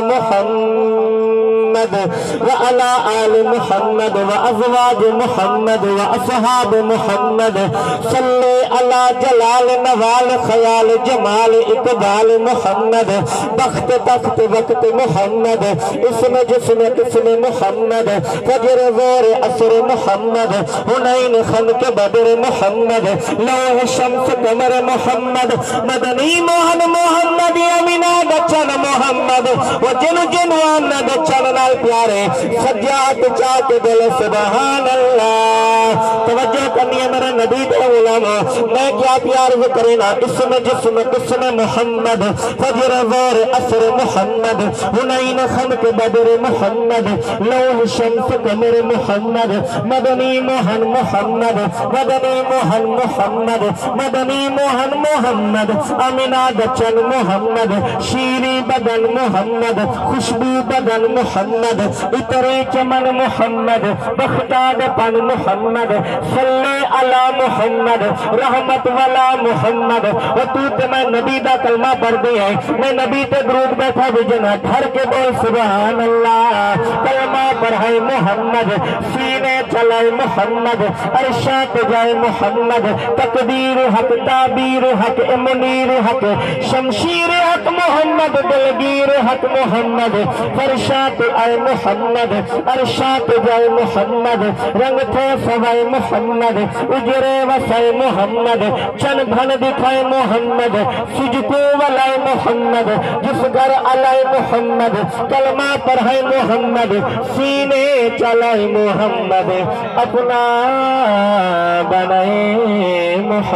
محمد وعلى آل محمد وأزواج محمد وأصحاب محمد صلی علی جلال نوال خیال جمال اقبال محمد بخت تخت وقت محمد اسم جسم قسم محمد فجر زور عصر محمد حنین خندق بدر محمد لوح شمس قمر محمد مدنی موہن محمد امینہ گچن محمد و جن جنوان گچن نال پیارے سجاد چاک دل سبحان اللہ توجہ کرنی ہے میرے نبی دے علماء میں کیا پیار کرنا اسم جسم قسم محمد فجر زور عصر محمد حنین خندق بدر محمد لوح شمس قمر محمد مدنی موہن محمد مدنی موہن محمد مدنی موہن محمد امینہ گچن محمد شیریں بدن محمد خوشبو بدن محمد اترے چمن محمد بختاد پن محمد صلی علی محمد رحمت والا محمد و تو تے میں نبی دا کلمہ پڑھ دے ہیں میں نبی تے درود بیٹھا بھی جنا ٹھر کے بول سبحان اللہ کلمہ پڑھائے محمد سینے چلائے محمد عرشاں پہ جائے محمد تقدیر حق تعبیر حق منیر حق شمشیر حق محمد دلگیر حق محمد فرشاں پہ آئے محمد عرشاں پہ جائے محمد رنگ تھے سوائے محمد اجرے وسائے محمد چن بھن دکھائے محمد سجکو والائے محمد جس گھر علائے محمد کلمہ پڑھائے محمد سینے چلائے محمد اپنا بنائے محمد